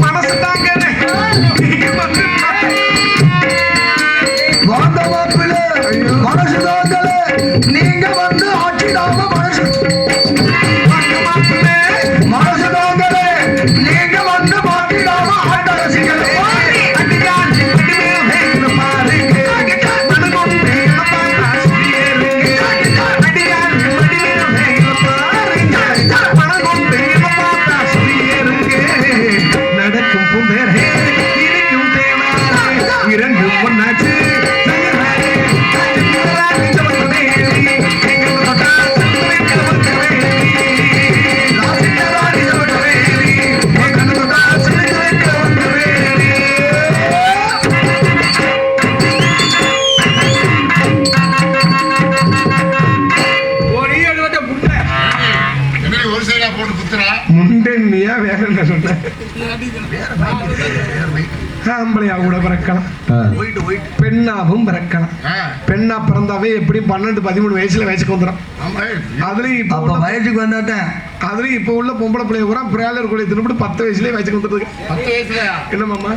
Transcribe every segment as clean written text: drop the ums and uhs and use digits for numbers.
மனசு தாங்க வாங்க மாப்பிள்ள மனசு தாங்கல நீங்க வந்து ஆட்சிடாம மனசு மனசு தாங்கல நீங்க வந்து மாட்டிடாம ஆட்ட ரசிக்கல நடக்கும் பூந்தேரே இருக்கும் தேனாரே இறங்கு பொன்னாச்சு முண்டன்னியா வேற என்ன சொன்ன ஆம்பளையா கூட பிறக்கலாம் பெண்ணாவும் பிறக்கலாம் பெண்ணா பிறந்தாவே எப்படி 12-13 வயசுல வயசுக்கு வந்துடும் அதுலயும் இப்ப வயசுக்கு வந்தாட்டேன் அதுலயும் இப்ப உள்ள பொம்பளை பிள்ளைய கூட பிராய்லர் கோழி தின்னு 10 வயசுலயே வயசுக்கு வந்துருக்கு 10 வயசுல என்ன மாமா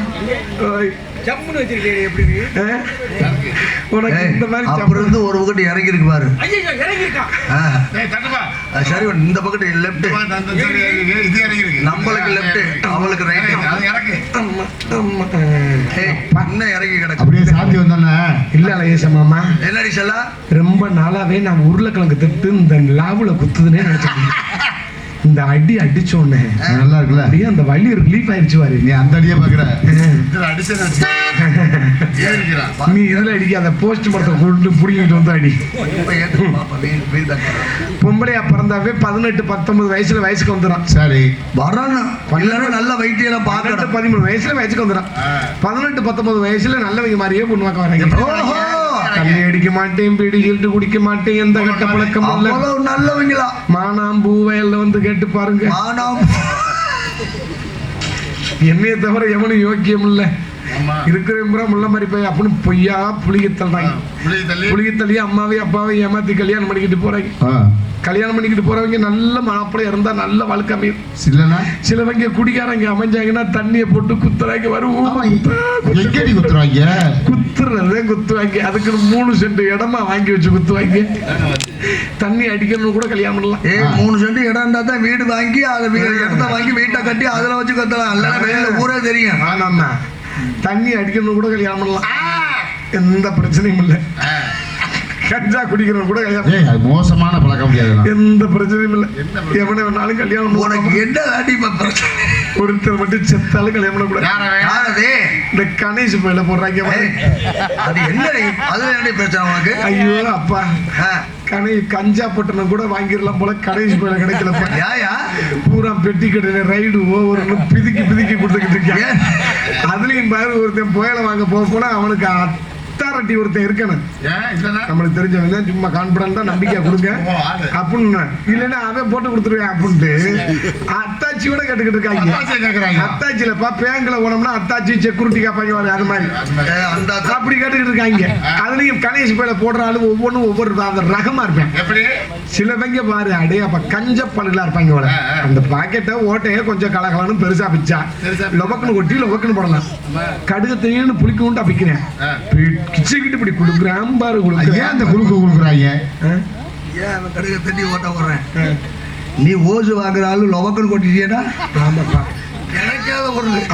ஜம்முன்னு வச்சிருக்கீங்க எப்படி உனக்கு இந்த மாதிரி அப்புறம் இருந்து ஒரு பக்கத்து இறங்கி இருக்கு பாரு சரி இந்த பக்கத்து லெஃப்ட் நம்மளுக்கு லெஃப்ட் அவளுக்கு ரைட் இன்னும் இறங்கி கிடக்கு அப்படியே சாத்தி வந்தானே இல்ல அழகேச மாமா என்னடி சொல்லா ரொம்ப நாளாவே நான் உருளைக்கிழங்கு திட்டு இந்த லாபுல குத்துதுன்னே நினைச்சேன் இந்த அடி அடிச்சோன்னு நல்லா இருக்குல்ல அப்படியே அந்த வலி ரிலீஃப் ஆயிடுச்சு பாரு நீ அந்த அடியே பாக்குற நீ இதுல அடிக்காத போஸ்ட் மரத்தை கொண்டு புடிங்கிட்டு வந்து அடி பொம்பளையா பிறந்தாவே 18-19 வயசுல வயசுக்கு வந்துடும் சரி வரணும் எல்லாரும் நல்ல வைத்தியம் பார்க்கணும் 13 வயசுல வயசுக்கு வந்துடும் 18-19 வயசுல நல்லவங்க மாதிரியே பொண்ணு வராங்க தண்ணி அடிக்க மாட்டேன் பீடி சொல்லிட்டு குடிக்க மாட்டேன் எந்த கட்ட பழக்கம் இல்ல நல்லவங்களா மானாம்பூ வயல்ல வந்து கேட்டு பாருங்க என்னைய தவிர எவனும் யோக்கியம் இல்ல இருக்கிற முள்ள மாதிரி போய் அப்படின்னு பொய்யா புளிய தள்ளுறாங்க புளிய தள்ளி அம்மாவே அப்பாவே ஏமாத்தி கல்யாணம் பண்ணிக்கிட்டு போறாங்க கல்யாணம் பண்ணிக்கிட்டு போறவங்க நல்ல மாப்பிள்ளை இருந்தா நல்ல வாழ்க்கை அமையும் சிலவங்க குடிக்காரங்க அமைஞ்சாங்கன்னா தண்ணியை போட்டு குத்துறாங்க குத்துறாங்க குத்துறதே குத்துவாங்க அதுக்கு 3 சென்ட் இடமா வாங்கி வச்சு குத்துவாங்க தண்ணி அடிக்கணும்னு கூட கல்யாணம் பண்ணலாம் 3 சென்ட் இடம் இருந்தா தான் வீடு வாங்கி அதை இடத்த வாங்கி வீட்டை கட்டி அதுல வச்சு கத்தலாம் இல்லைன்னா ஊரே தெரியும் ஆனா தண்ணி அடிக்கணும் கூட கல்யாணம் பண்ணலாம் எந்த பிரச்சனையும் இல்லை கஞ்சா குடிக்கிறவங்க கூட கல்யாணம் மோசமான பழக்க முடியாது எந்த பிரச்சனையும் இல்லை எவனை வேணாலும் கல்யாணம் உனக்கு என்ன வேண்டி ஒருத்தர் மட்டும் செத்தாலும் கல்யாணம் பண்ணக்கூடாது இந்த கணேஷ் பயில போடுறாங்க அது என்ன அது என்ன பிரச்சனை உனக்கு ஐயோ அப்பா கஞ்சா பட்டணம் கூட வாங்கிடலாம் போல கணேஷ் பயில கிடைக்கல பூரா பெட்டி கடையில ரைடு ஒவ்வொரு பிதுக்கி கொடுத்துக்கிட்டு இருக்காங்க அதுலயும் பாரு ஒருத்தன் புயலை வாங்க போனா அவனுக்கு அத்தாரிட்டி ஒருத்தன் இருக்கணும் நம்மளுக்கு தெரிஞ்சவங்க சும்மா கான்பிடன்டா நம்பிக்கையா கொடுங்க அப்படின்னு இல்லைன்னா அவன் போட்டு கொடுத்துருவேன் அப்படின்ட்டு அத்தாச்சியோட கேட்டுக்கிட்டு இருக்காங்க அத்தாச்சியிலப்பா பேங்க்ல போனோம்னா அத்தாச்சி செக்யூரிட்டி காப்பாங்க அது மாதிரி அப்படி கேட்டுக்கிட்டு இருக்காங்க அதுலயும் கணேஷ் பேல போடுற ஆளு ஒவ்வொன்றும் ஒவ்வொரு ரகமா இருப்பேன் சிலவங்க பாரு அடே அப்ப கஞ்ச பல்களா இருப்பாங்க அந்த பாக்கெட்டை ஓட்டைய கொஞ்சம் கலகலன்னு பெருசா பிச்சா லொபக்குன்னு கொட்டி லொபக்குன்னு போடலாம் கடுகத்தையும் புளிக்கும் பிக்கிறேன் கிச்சிக்கிட்டு இப்படி குடுக்குறான் பாரு குடுக்குறேன் அந்த குடுக்குறாங்க கடுக தண்ணி ஓட்ட போடுறேன் நீ ஓசு வாங்குறாலும் லொபக்குன்னு கொட்டிட்டியடா ஆமாப்பா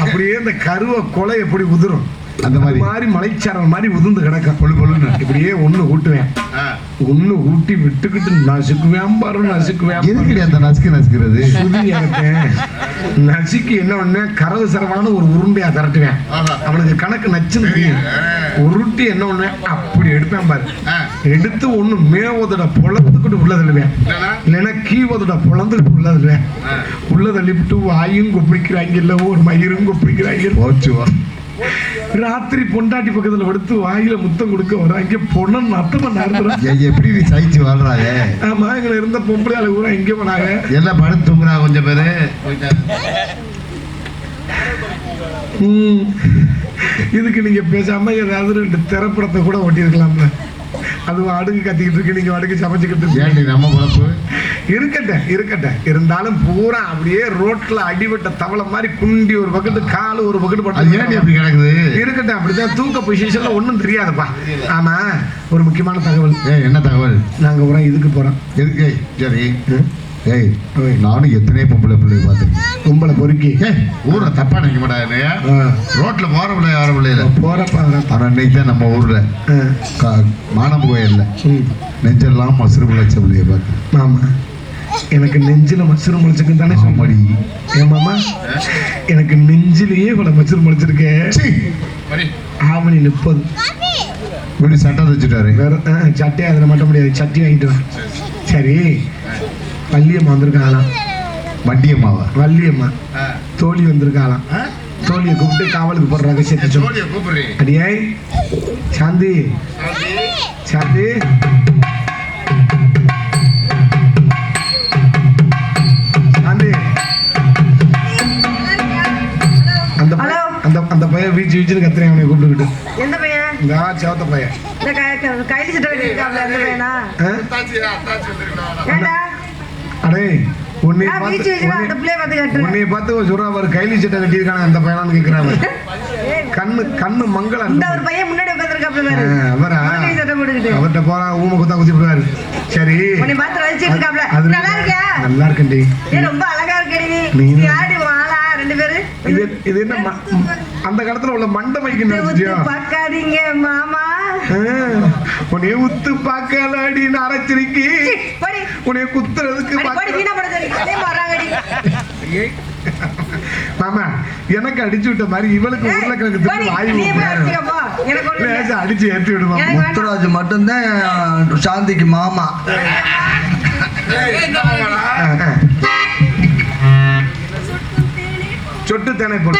அப்படியே இந்த கருவ கொலை எப்படி உதிரும் அந்த மாதிரி மலைச்சாரல் மாதிரி உதிர்ந்து கிடக்க பொழுன்னு இப்படியே ஒண்ணு ஊட்டுவேன் ஒண்ணு ஊட்டி விட்டுக்கிட்டு நசுக்குவேன் பாரு நசுக்குவேன் அந்த நசுக்கிறது நசுக்கி என்ன ஒண்ணு கரவு சரவான ஒரு உருண்டையா திரட்டுவேன் அவனுக்கு கணக்கு நச்சுன்னு தெரியும் உருட்டி என்ன ஒண்ணு அப்படி எடுப்பேன் பாரு எடுத்து ஒண்ணு மேவோதோட பொழந்துக்கிட்டு உள்ள தள்ளுவேன் இல்லைன்னா கீவோதோட பொழந்துக்கிட்டு உள்ள தள்ளுவேன் உள்ள தள்ளிவிட்டு வாயும் கொப்பிடிக்கிறாங்க இல்ல ஒரு மயிரும் கொப்பிடிக்கிறாங்க போச்சுவா ராத்திரி பொண்டாட்டி பக்கத்துல படுத்து வாயில முத்தம் கொடுக்க வராங்க பொண்ணு நத்தம் எப்படி சகிச்சு வாழ்றாங்க ஆமா எங்களை இருந்த பொம்பளை கூட எங்க போனாங்க எல்லாம் படுத்து தூங்குறாங்க கொஞ்சம் பேரு இதுக்கு நீங்க பேசாம ஏதாவது 2 திரைப்படத்தை கூட ஓட்டி இருக்கலாம்ல அதுவும் அடுக்கு கத்திக்கிட்டு இருக்கு, நீங்க அடுக்கு சமைச்சுக்கிட்டு இருக்கீங்க. ஏண்டி நம்ம குழப்பு இருக்கட்டும் இருந்தாலும் பூரா அப்படியே ரோட்ல அடிபட்ட தவளை மாதிரி குண்டி ஒரு பக்கத்து காலு ஒரு பக்கத்து அது ஏண்டி அப்படி கிடக்குது? இருக்கட்டும். அப்படிதான் தூக்க பொசிஷன்ல ஒண்ணும் தெரியாதுப்பா. ஆமா, ஒரு முக்கியமான தகவல். என்ன தகவல்? நாங்க ஒரு இதுக்கு போறோம். எதுக்கு? சரி. ஏய், நானும் எத்தனை பொம்பளை பிள்ளை பார்த்துருக்கேன். பொம்பளை பொறுக்கி ஊரை தப்பா நினைக்க மாட்டாங்க. ரோட்ல போற பிள்ளை யாரும் பிள்ளைல போறப்ப ஆனா இன்னைக்கு தான் நம்ம ஊர்ல மானம் கோயில்ல நெஞ்செல்லாம் மசுறு முளைச்ச பிள்ளைய பார்த்து. ஆமா, எனக்கு நெஞ்சில மசுறு முளைச்சிருக்கு தானே மடி. ஏமாமா, எனக்கு நெஞ்சிலேயே இவ்வளவு மசுறு முளைச்சிருக்கேன். ஆவணி 30 இப்படி சட்டை வச்சுட்டாரு. வேற சட்டையை அதில் மாட்ட முடியாது, சட்டி வாங்கிட்டு வா. சரி, வள்ளியம்மா வந்திருக்காங்களாம். வண்டியம்மாவா? வள்ளியம்மா தோழி வந்திருக்காங்களாம். தோழியை கூப்பிட்டு காவலுக்கு போடுற ரகசியத்தை சொல்லு. அடியே சாந்தி, சாந்தி சாந்தி, அந்த அந்த அந்த பையன் வீச்சு வீச்சுன்னு கத்துறேன் அவனை கூப்பிட்டுக்கிட்டு. எந்த பையன்? இந்த சிவத்த பையன். இந்த கைலி சட்டை கட்டிருக்காப்ல அந்த பையனா? ஏண்டா? அடே உன்னை நான் வீச்சு வீச்சுன்னு அந்த பிள்ளைய பார்த்து கட்டுறேன். உன்னை பார்த்து சொல்றாரு கைலி சட்டை கட்டியிருக்கான அந்த பையனான்னு கேட்கிறாங்க. கண்ணு மங்களம். இந்த ஒரு பையன் முன்னாடி உட்கார்ந்திருக்காப்ல பாரு. அவரா? கைலி சட்டை போட்டுக்கிட்டு. அவர்கிட்ட போறா ஊமை குத்தா குத்தி விடுவாரு. சரி, உன்னை பார்த்து ரசிச்சிட்டு இருக்காப்ல. நல்லா இருக்கியா? நல்லா இருக்கேன்டி. ஏ ரொம்ப அழகா இருக்கடி நீ. நீ ஆடி வாளா ரெண்டு பேரு. இது என்ன அந்த காலத்துல உள்ள மண்டை மைக்கு நினைச்சியா? பார்க்காதீங்க மாமா. உன்னைய உத்து பார்க்கலாடி அரைச்சிருக்கி. உன்னைய குத்துறதுக்கு மாமா எனக்கு அடிச்சு விட்ட மாதிரி இவளுக்கு உருளைக்கிழங்கு அடிச்சு ஏற்றி விடுமா. முத்துராஜ் மட்டும்தான் சாந்திக்கு மாமா. சொட்டு தேனை போடு.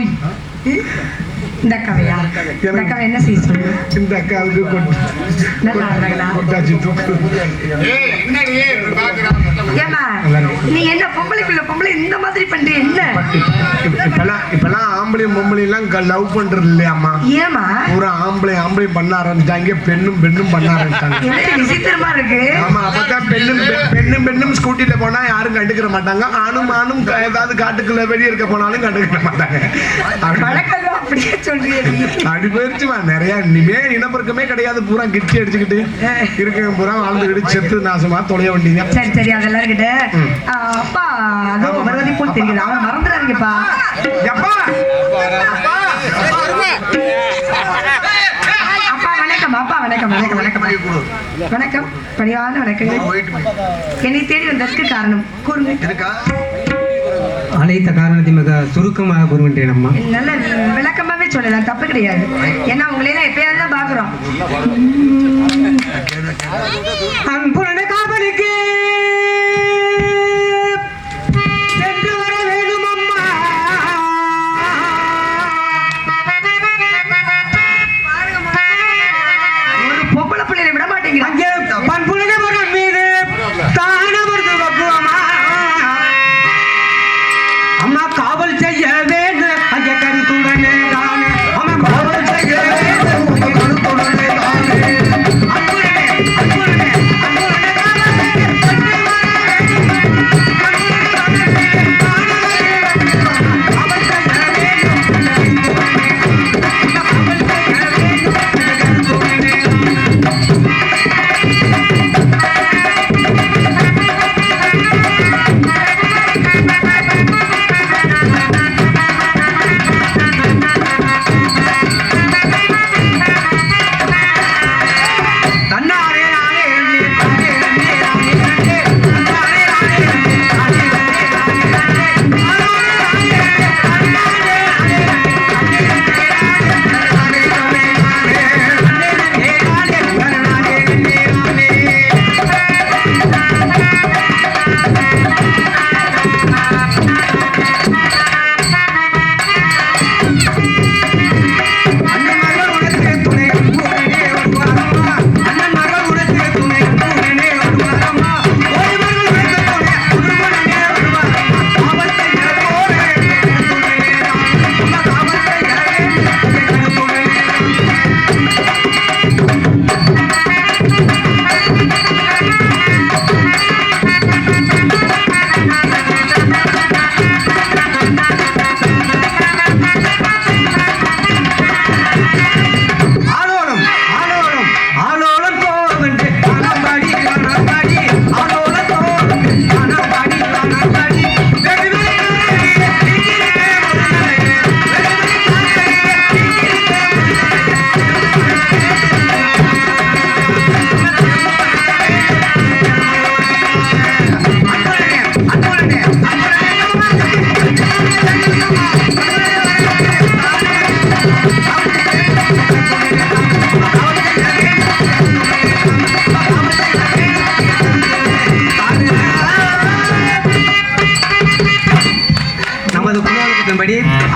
ஓய் இந்த அக்காவையா இந்த அக்காவை என்ன செய்ய சொல்லு இந்த அக்காவுக்கு நல்லா இருந்தாங்களா கொட்டாச்சு தூக்கு. ஏமா நீ என்ன பொம்பளை இந்த மாதிரி பண்ற என்ன இப்பெல்லாம் ஆம்பளையும் பொம்பளையும் லவ் பண்றது இல்லையாம்மா? ஏமா ஒரு ஆம்பளையும் பண்ண ஆரம்பிச்சாங்க, பெண்ணும் பண்ண ஆரம்பிச்சாங்க. என்ன விசித்திரமா இருக்கு. ஆமா, அப்பதான் பெண்ணும் ஸ்கூட்டில போனா யாரும் கண்டுக்கிற மாட்டாங்க. ஆணும் ஏதாவது காட்டுக்குள்ள வெளியே இருக்க போனாலும் கண்டுக்கிற மாட்டாங்க. அப்படியே சொல்றியே அப்படி போயிருச்சுமா. நிறைய இனிமே இனப்பெருக்கமே கிடையாது. பூரா கிட்டி அடிச்சுக்கிட்டு இருக்க பூரா வாழ்ந்துக்கிட்டு செத்து நாசமா தொலைய வேண்டியது. சரி அதெல்லாம் இருக்கட்டு. அப்பா அதோ வருவதை போல் தெரியுது. அவன் மறந்துடாதீங்கப்பா. அப்பா வணக்கம். அப்பா வணக்கம். பணிவான வணக்கங்கள். என்னை தேடி வந்ததற்கு காரணம் கூறுங்க. அழைத்த காரணத்தை மிக சுருக்கமாக கூறுகின்றேன் அம்மா. நல்ல விளக்கமாவே சொல்லலாம், தப்பு கிடையாது. ஏன்னா உங்களையெல்லாம் எப்பயாவது தான் பாக்குறோம். அன்புள்ள காவலுக்கு சென்று வர வேண்டும் அம்மா. ஒரு பொம்பளை பிள்ளைகளை விட மாட்டேங்கிறாங்க. அங்கே பண்புள்ள மரம் மீது தானமர்ந்து வக்குவமா அம்மா காவல் செய்ய வேண்டும். அங்கே கருத்துடனே தானே அம்மா காவல் செய்ய வேண்டும். அங்கே கருத்துடனே தானே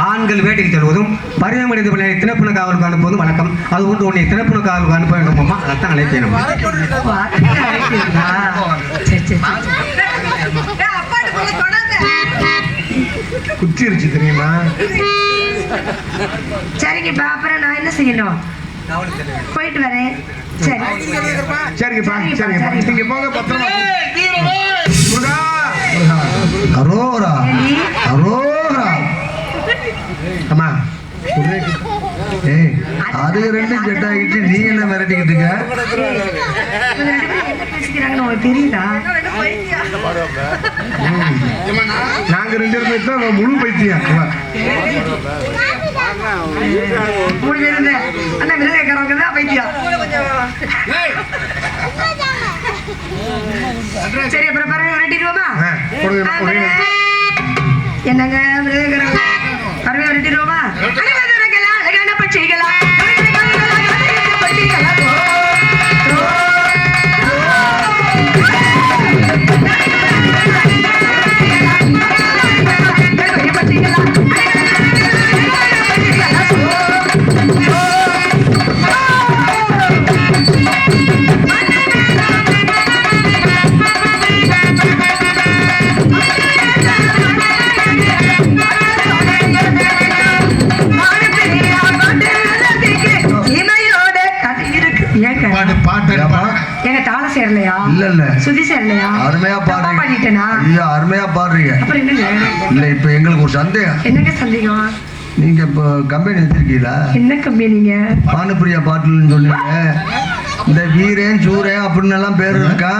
ஆண்கள் வேட்டைக்கு செல்வதும் பருவமடைந்த பிள்ளை தினப்புண காவலுக்கு அனுப்புவதும் வழக்கம். அது ஒன்று உன்னை தினப்புண காவலுக்கு அனுப்ப வேண்டும் அம்மா. அதைத்தான் அழைப்பேன். குத்திருச்சு தெரியுமா? சரிங்கப்பா, அப்புறம் நான் என்ன செய்யணும்? போயிட்டு வரேன். சரிங்கப்பா. நீங்க போங்க, பத்திரமா. அரோரா அரோரா. அம்மா ஏய், அது ரெண்டும் செட் ஆகிட்டு நீ என்ன மிரட்டிக்கிட்டு இருக்க? தெரியுதா? நாங்க 2 பேரும் தான் முழு பைத்தியம். அண்ணா விருதுக்காரவங்க தான் பைத்தியம். சரி, அப்புறம் பாருங்க, விரட்டிடுவோமா? என்னங்க விருதுக்காரவங்க பறவை விரட்டிடுவோமா? அழகான பட்சிகளா பட்சிகளா இல்ல சுதி சேரலையா? அருமையா தப்பா பாடுறீங்க. பாடிட்டேனா? ஐயா அருமையா பாடுறீங்க. அப்புறம் என்னங்க? இல்ல இப்ப எங்களுக்கு ஒரு சந்தேகம். என்னங்க சந்தேகம்? நீங்க இப்போ கம்பெனி வச்சிருக்கீங்களா? என்ன கம்பெனிங்க? பானுப்பிரியா பாட்டில்னு சொன்னீங்க. இந்த வீரன் சூரன் அப்படின்னு எல்லாம் பேர் இருக்கா.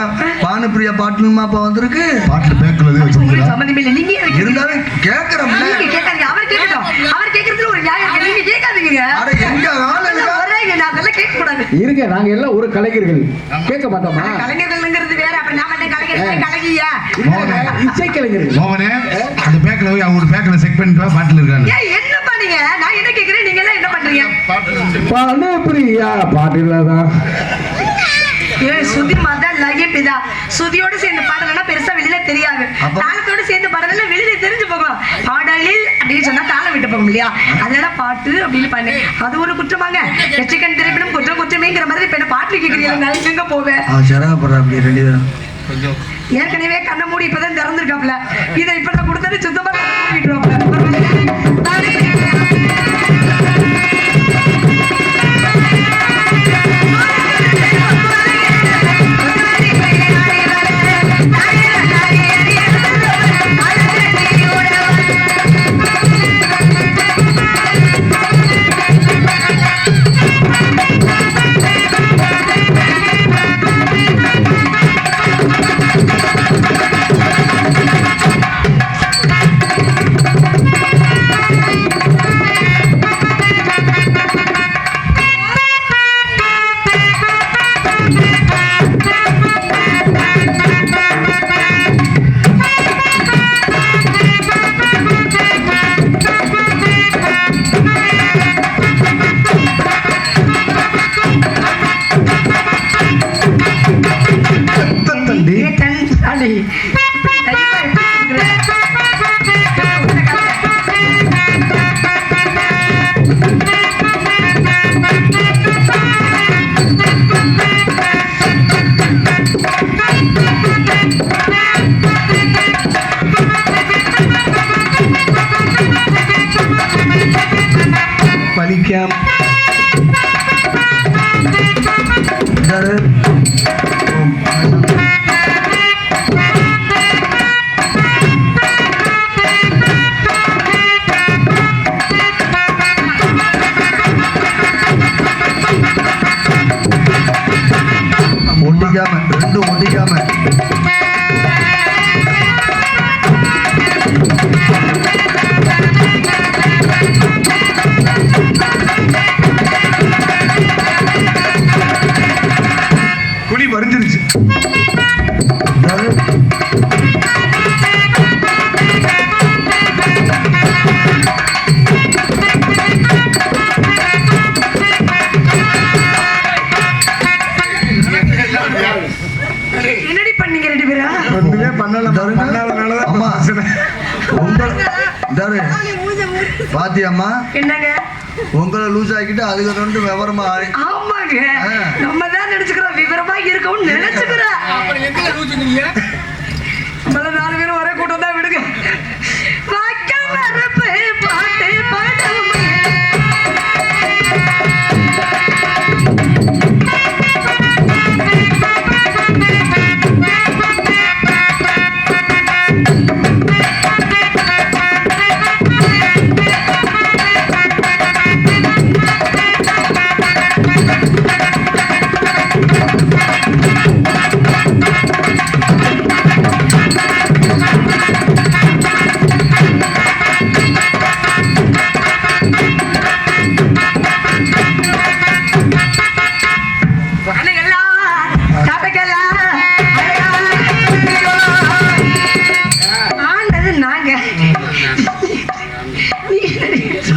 பானுப்பிரியா பாட்டிலுமா அப்ப வந்திருக்கு. பாட்டில் பேக்கில் உங்களுக்கு சம்மந்தமே இல்லை. நீங்க எதுக்கு இருந்தாலும் கேட்கறோம்ல. நீங்க கேட்காதீங்க. அவர் கேட்கட்டும். அவர் கேட்கறதுல ஒரு நியாயம் இருக்கு. நீங்க கேட்காதீங்க. அட எங்க ஆளு இருக்கா? வர்றீங்க, நான் அதெல்லாம் கேட்கக்கூடாது. இருங்க, நாங்க எல்லாம் ஒரு கலைஞர்கள், கேட்க மாட்டோமா? கலைஞர்கள்ங்கிறது வேற. அப்ப நான் மட்டும் கலைஞர் கலைஞியா? இசை கலைஞர்கள். மோகனே அந்த பேக்கில் போய் அவங்க பேக்கில் செக் பண்ணிட்டு வா, பாட்டில் இருக்காங்க. ஏய், என்ன பண்ணீங்க? நான் என்ன கேட்கிறேன், நீங்க எல்லாம் என்ன பண்றீங்க? பானுப்பிரியா பாட்டில்தான். ஏய், சுதி மாதா லகிப்பிதா. சுதியோட சேர்ந்து பாடலன்னா பெருசா வெளியில தெரியாது. தாளத்தோட சேர்ந்து பாடல வெளியில தெரிஞ்சு போகும். பாடலில் அப்படின்னு சொன்னா தாளம் விட்டு போகும் இல்லையா? அதனால பாட்டு அப்படின்னு பண்ணு. அது ஒரு குற்றமாங்க. எச்சக்கன் திரைப்படம் குற்றம் குற்றமேங்கிற மாதிரி இப்ப என்ன பாட்டு கேட்கறீங்க? நான் எங்க போவேன்? சரகப்படுற அப்படி ரெண்டு பேரும் ஏற்கனவே கண்ணை மூடி இப்பதான் திறந்துருக்காப்ல. இதை இப்ப நான் கொடுத்தது சுத்தமா மூடிட்டுருவாப்ல. பலிக்காம ஒட்டிக்காம ரெண்டும் ஒட்டிக்காம குழி வரைஞ்சிருச்சு. என்னடி பண்ணீங்க ரெண்டு பேரா? ஒண்ணுமே பண்ணாதனாலதான் அம்மா. பிரச்சனை. பாத்தியம்மா என்னங்க? உங்களை லூஸ் ஆக்கிட்டு அதுக்கு ரெண்டு விவரமா ஆமாங்க, நம்ம தான் நினைச்சுக்கிறோம் விவரமா இருக்கவும் நினைச்சுக்கிறோம். நம்மள 4 பேரும் ஒரே கூட்டம் தான் விடுங்க. மக்கள் மரபு பாட்டு பாடும்.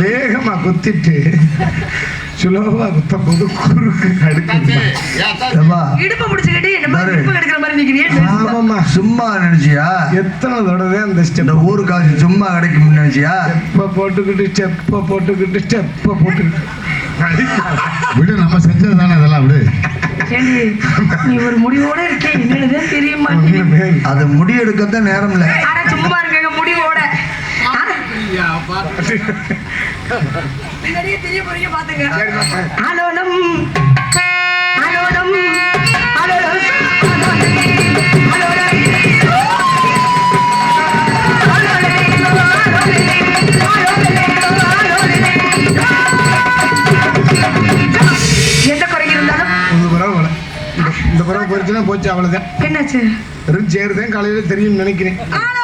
வேகமா குத்திட்டு சுலபமா குத்த போது குறுக்கு அடுக்கு இடுப்பு பிடிச்சுக்கிட்டு என்ன இடுப்பு எடுக்கிற மாதிரி நிக்கிறீங்க. ஆமாமா, சும்மா நினைச்சியா? எத்தனை தடவை அந்த இந்த ஸ்டெப் ஊரு காசு சும்மா கிடைக்கும் நினைச்சியா? ஸ்டெப்ப போட்டுக்கிட்டு விடு, நம்ம செஞ்சது தானே இதெல்லாம். விடு, ஏண்டி, நீ ஒரு முடிவோட இருக்கே, என்னன்னு தெரிய மாட்டேங்குது. அது முடி எடுக்கத்தான் நேரம் இல்ல. ஆனா சும்மா இருக்க முடிவோட பின்னாடியே தெரிய போறீங்க பாத்துங்க. அலோலம் அலோலம் அலோலம் எந்த குறை இருந்தாலும் ஒரு பரவ வலை இந்த பரவ போயிடுச்சுன்னா போச்சு அவ்வளவுதான் என்னாச்சு வெறும் சேருதான் காலையில தெரியும் நினைக்கிறேன் ஆனா